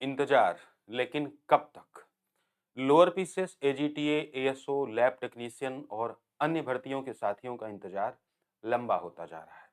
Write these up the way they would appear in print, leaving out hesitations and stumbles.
इंतजार, लेकिन कब तक? Lower pieces, AGTA, ASO, lab technician और अन्य भर्तियों के साथियों का इंतजार लंबा होता जा रहा है।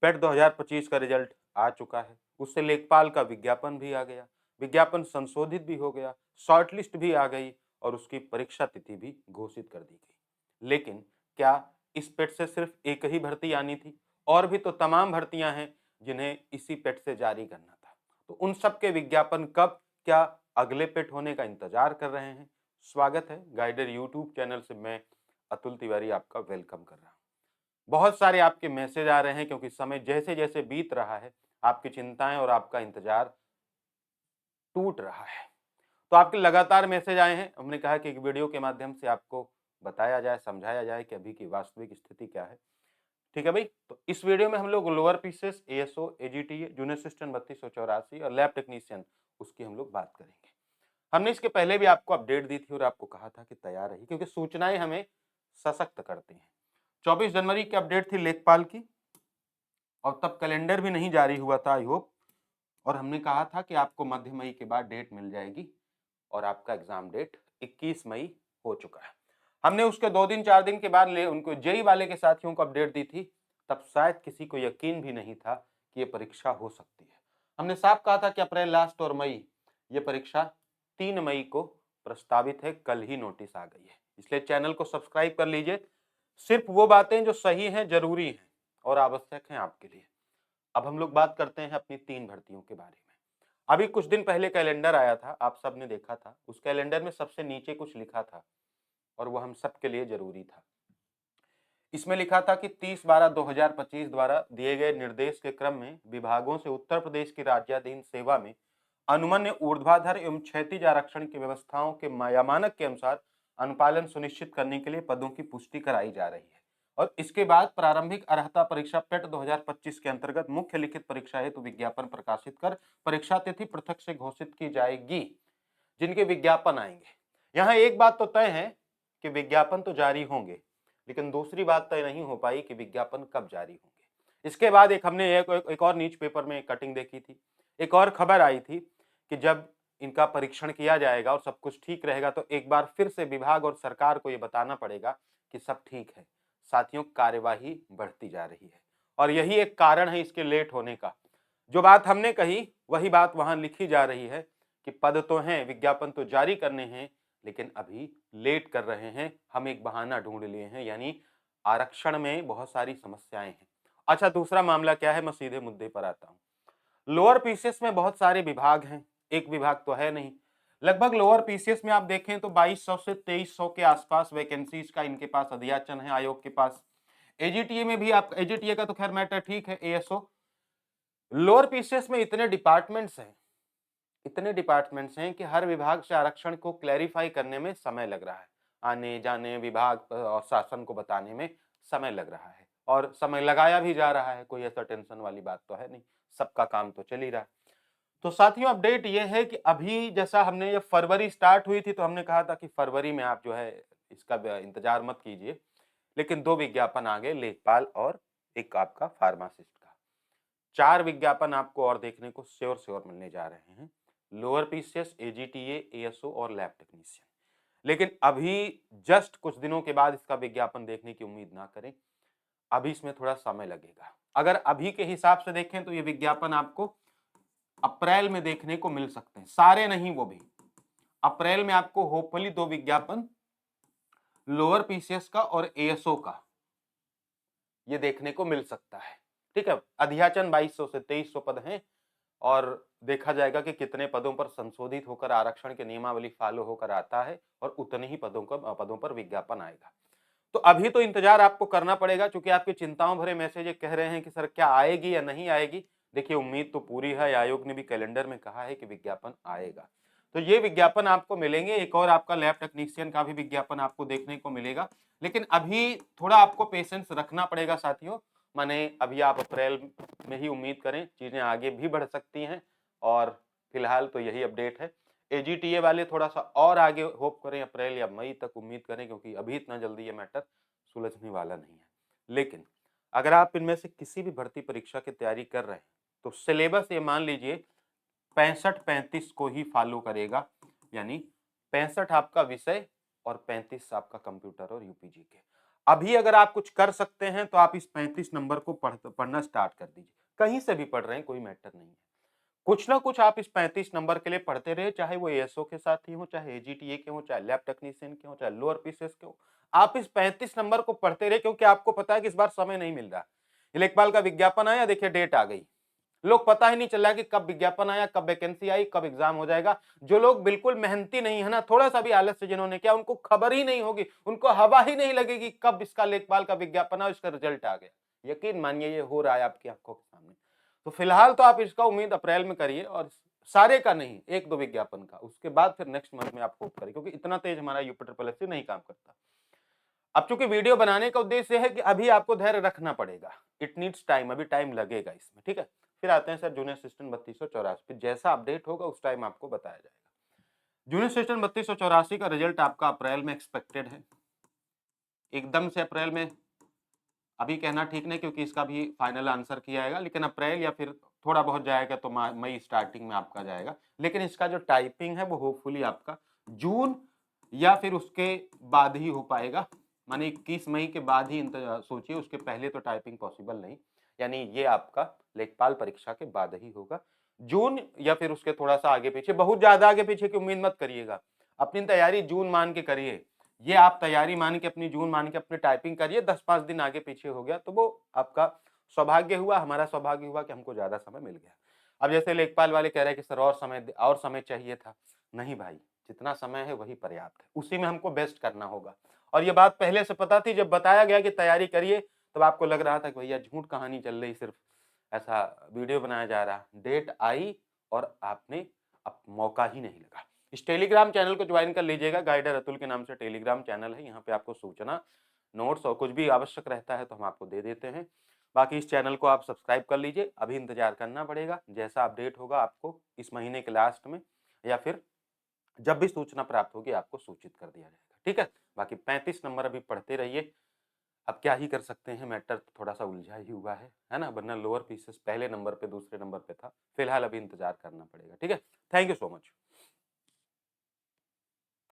पेट 2025 का रिजल्ट आ चुका है, उससे लेखपाल का विज्ञापन भी आ गया, विज्ञापन संशोधित भी हो गया, शॉर्टलिस्ट भी आ गई और उसकी परीक्षा तिथि भी घोषित कर दी गई। लेकिन क्या इस पेट से सिर्फ एक ही भर्ती आनी थी? और भी तो तमाम भर्तियां हैं जिन्हें इसी पेट से जारी करना था। तो उन सब के विज्ञापन कब, क्या अगले पेट होने का इंतजार कर रहे हैं? स्वागत है गाइडर यूट्यूब चैनल से, मैं अतुल तिवारी आपका वेलकम कर रहा हूं। बहुत सारे आपके मैसेज आ रहे हैं क्योंकि समय जैसे जैसे बीत रहा है, आपकी चिंताएं और आपका इंतजार टूट रहा है। तो आपके लगातार मैसेज आए हैं, हमने कहा कि एक वीडियो के माध्यम से आपको बताया जाए, समझाया जाए कि अभी की वास्तविक स्थिति क्या है। ठीक है भाई, तो इस वीडियो में हम लोग lower pieces, ASO, AGTA, junior assistant 3284 और लैब टेक्नीशियन उसकी हम लोग बात करेंगे। हमने इसके पहले भी आपको अपडेट दी थी और आपको कहा था कि तैयार रही, क्योंकि सूचनाएं हमें सशक्त करती हैं। 24 जनवरी की अपडेट थी लेखपाल की, और तब कैलेंडर भी नहीं जारी हुआ था, आई होप। और हमने कहा था कि आपको मध्य मई के बाद डेट मिल जाएगी और आपका एग्जाम डेट 21 मई हो चुका है। हमने उसके 2 दिन 4 दिन के बाद उनको जेई वाले के साथियों को अपडेट दी थी, तब शायद किसी को यकीन भी नहीं था कि ये परीक्षा हो सकती है। हमने साफ कहा था कि अप्रैल लास्ट और मई, ये परीक्षा 3 मई को प्रस्तावित है, कल ही नोटिस आ गई है। इसलिए चैनल को सब्सक्राइब कर लीजिए, सिर्फ वो बातें जो सही हैं, जरूरी हैं और आवश्यक हैं आपके लिए। अब हम लोग बात करते हैं अपनी 3 भर्तियों के बारे में। अभी कुछ दिन पहले कैलेंडर आया था, आप सबने देखा था। उस कैलेंडर में सबसे नीचे कुछ लिखा था और वो हम सबके लिए जरूरी था। इसमें लिखा था कि 30/12/2025 द्वारा दिए गए निर्देश के क्रम में विभागों से उत्तर प्रदेश की राज्याधीन सेवा में अनुमन्य ऊर्ध्वाधर एवं क्षैतिज आरक्षण की व्यवस्थाओं के मानक के अनुसार अनुपालन सुनिश्चित करने के लिए पदों की पुष्टि कराई जा रही है। और इसके बाद प्रारंभिक अर्हता परीक्षा पेट 2025 के अंतर्गत मुख्य लिखित परीक्षा हेतु विज्ञापन प्रकाशित कर परीक्षा तिथि पृथक से घोषित की जाएगी। जिनके विज्ञापन आएंगे, यहाँ एक बात तो तय है कि विज्ञापन तो जारी होंगे, लेकिन दूसरी बात तय नहीं हो पाई कि विज्ञापन कब जारी होंगे। इसके बाद हमने एक और न्यूज पेपर में कटिंग देखी थी, एक और खबर आई थी कि जब इनका परीक्षण किया जाएगा और सब कुछ ठीक रहेगा तो एक बार फिर से विभाग और सरकार को यह बताना पड़ेगा कि सब ठीक है। साथियों, कार्यवाही बढ़ती जा रही है और यही एक कारण है इसके लेट होने का। जो बात हमने कही वही बात वहां लिखी जा रही है कि पद तो हैं, विज्ञापन तो जारी करने हैं, लेकिन अभी लेट कर रहे हैं। हम एक बहाना ढूंढ लिए हैं, यानी आरक्षण में बहुत सारी समस्याएं हैं। अच्छा, दूसरा मामला क्या है, मैं सीधे मुद्दे पर आता हूं। लोअर पीसीएस में बहुत सारे विभाग हैं, एक विभाग तो है नहीं। लगभग लोअर पीसीएस में आप देखें तो 2200 से 2300 के आसपास वैकेंसीज का इनके पास अध्याचन है, आयोग के पास। एजीटीए में भी, आप एजीटीए का तो खैर मैटर ठीक है, एएसओ। लोअर पीसीएस में इतने डिपार्टमेंट्स हैं कि हर विभाग से आरक्षण को क्लैरिफाई करने में समय लग रहा है, आने जाने, विभाग और शासन को बताने में समय लग रहा है और समय लगाया भी जा रहा है। कोई ऐसा टेंशन वाली बात तो है नहीं, सबका काम तो चल ही रहा है। तो साथियों, अपडेट ये है कि अभी जैसा हमने, ये फरवरी स्टार्ट हुई थी तो हमने कहा था कि फरवरी में आप जो है इसका इंतजार मत कीजिए, लेकिन 2 विज्ञापन आ गए, लेखपाल और एक आपका फार्मासिस्ट का। 4 विज्ञापन आपको और देखने को श्योर श्योर मिलने जा रहे हैं, लोअर पीसीएस, एजीटीए, एएसओ और लैब टेक्नीशियन। लेकिन अभी जस्ट कुछ दिनों के बाद इसका विज्ञापन देखने की उम्मीद ना करें, अभी इसमें थोड़ा समय लगेगा। अगर अभी के हिसाब से देखें तो ये विज्ञापन आपको अप्रैल में देखने को मिल सकते हैं, सारे नहीं वो भी। अप्रैल में आपको होपफुली 2 विज्ञापन लोअर पीसीएस का और एएसओ का ये देखने को मिल सकता है। ठीक है, अध्याचन 2200 से 2300 पद हैं और देखा जाएगा कि कितने पदों पर संशोधित होकर आरक्षण की नियमावली फॉलो होकर आता है और उतने ही पदों पर विज्ञापन आएगा। तो अभी तो इंतजार आपको करना पड़ेगा, क्योंकि आपकी चिंताओं भरे मैसेज कह रहे हैं कि सर क्या आएगी या नहीं आएगी। देखिए, उम्मीद तो पूरी है, आयोग ने भी कैलेंडर में कहा है कि विज्ञापन आएगा। तो ये विज्ञापन आपको मिलेंगे, एक और आपका लैब टेक्नीशियन का भी विज्ञापन आपको देखने को मिलेगा। लेकिन अभी थोड़ा आपको पेशेंस रखना पड़ेगा साथियों, माने अभी आप अप्रैल में ही उम्मीद करें, चीजें आगे भी बढ़ सकती हैं। और फिलहाल तो यही अपडेट है। एजीटीए वाले थोड़ा सा और आगे होप करें, अप्रैल या मई तक उम्मीद करें, क्योंकि अभी इतना जल्दी ये मैटर सुलझने वाला नहीं है। लेकिन अगर आप इनमें से किसी भी भर्ती परीक्षा की तैयारी कर रहे हैं तो सिलेबस ये मान लीजिए 65-35 को ही फॉलो करेगा, यानी 65 आपका विषय और 35 आपका कंप्यूटर और यूपीजी के। अभी अगर आप कुछ कर सकते हैं तो आप इस 35 नंबर को पढ़ना स्टार्ट कर दीजिए। कहीं से भी पढ़ रहे हैं कोई मैटर नहीं है। कुछ ना कुछ आप इस 35 नंबर के लिए पढ़ते रहे, चाहे वो एएसओ के साथी हो, चाहे एजीटीए के हो, चाहे लैब टेक्नीशियन के हो, चाहे लोअर पीसीएस के हो। आप इस 35 नंबर को पढ़ते रहे, क्योंकि आपको पता है कि इस बार समय नहीं मिल रहा। लेखपाल का विज्ञापन आया, देखिए डेट आ गई। लोग पता ही नहीं चल रहा कि कब विज्ञापन आया, कब वैकेंसी आई, कब एग्जाम हो जाएगा। जो लोग बिल्कुल मेहनती नहीं है ना, थोड़ा सा भी आलस्य जिन्होंने किया, उनको खबर ही नहीं होगी, उनको हवा ही नहीं लगेगी कब इसका लेखपाल का विज्ञापन आया, इसका रिजल्ट आ गया। यकीन मानिए ये हो रहा है आपकी आंखों के सामने। तो फिलहाल तो आप इसका उम्मीद अप्रैल में करिए, और सारे का नहीं, 1-2 विज्ञापन का, उसके बाद फिर नेक्स्ट मंथ में आप होप करिए, क्योंकि इतना तेज हमारा यूपी ट्रिपल एससी नहीं काम करता। अब चूंकि वीडियो बनाने का उद्देश्य है कि अभी आपको धैर्य रखना पड़ेगा, इट नीड्स टाइम, अभी टाइम लगेगा इसमें, ठीक है। फिर आते हैं सर जूनियर असिस्टेंट 3284, फिर जैसा अपडेट होगा उस टाइम आपको बताया जाएगा। जूनियर असिस्टेंट 3284 का रिजल्ट आपका अप्रैल में एक्सपेक्टेड है, एकदम से अप्रैल में अभी कहना ठीक नहीं, क्योंकि इसका भी फाइनल आंसर किया जाएगा, लेकिन अप्रैल या फिर थोड़ा बहुत जाएगा तो मई स्टार्टिंग में आपका जाएगा। लेकिन इसका जो टाइपिंग है वो होपफुली आपका जून या फिर उसके बाद ही हो पाएगा, माने 21 मई के बाद ही सोचिए, उसके पहले तो टाइपिंग पॉसिबल नहीं। यानी ये आपका लेखपाल परीक्षा के बाद ही होगा, जून या फिर उसके थोड़ा सा आगे पीछे। बहुत ज्यादा आगे पीछे की उम्मीद मत करिएगा, अपनी तैयारी जून मान के करिए। ये आप तैयारी मान के, अपनी जून मान के अपनी टाइपिंग करिए। 10-5 दिन आगे पीछे हो गया तो वो आपका सौभाग्य हुआ, हमारा सौभाग्य हुआ कि हमको ज्यादा समय मिल गया। अब जैसे लेखपाल वाले कह रहे हैं कि सर और समय चाहिए था, नहीं भाई, जितना समय है वही पर्याप्त है, उसी में हमको बेस्ट करना होगा। और ये बात पहले से पता थी, जब बताया गया कि तैयारी करिए तब आपको लग रहा था कि भैया झूठ कहानी चल रही, सिर्फ ऐसा वीडियो बनाया जा रहा। डेट आई और आपने अब मौका ही नहीं लगा। इस टेलीग्राम चैनल को ज्वाइन कर लीजिएगा, गाइडर अतुल के नाम से टेलीग्राम चैनल है। यहाँ पे आपको सूचना, नोट्स और कुछ भी आवश्यक रहता है तो हम आपको दे देते हैं। बाकी इस चैनल को आप सब्सक्राइब कर लीजिए, अभी इंतजार करना पड़ेगा, जैसा अपडेट होगा आपको इस महीने के लास्ट में या फिर जब भी सूचना प्राप्त होगी आपको सूचित कर दिया जाएगा, ठीक है। बाकी 35 नंबर अभी पढ़ते रहिए, अब क्या ही कर सकते हैं, मैटर थोड़ा सा उलझा ही हुआ है ना, वरना लोअर पीसेस पहले नंबर पे दूसरे नंबर पे था। फिलहाल अभी इंतजार करना पड़ेगा, ठीक है। Thank you so much.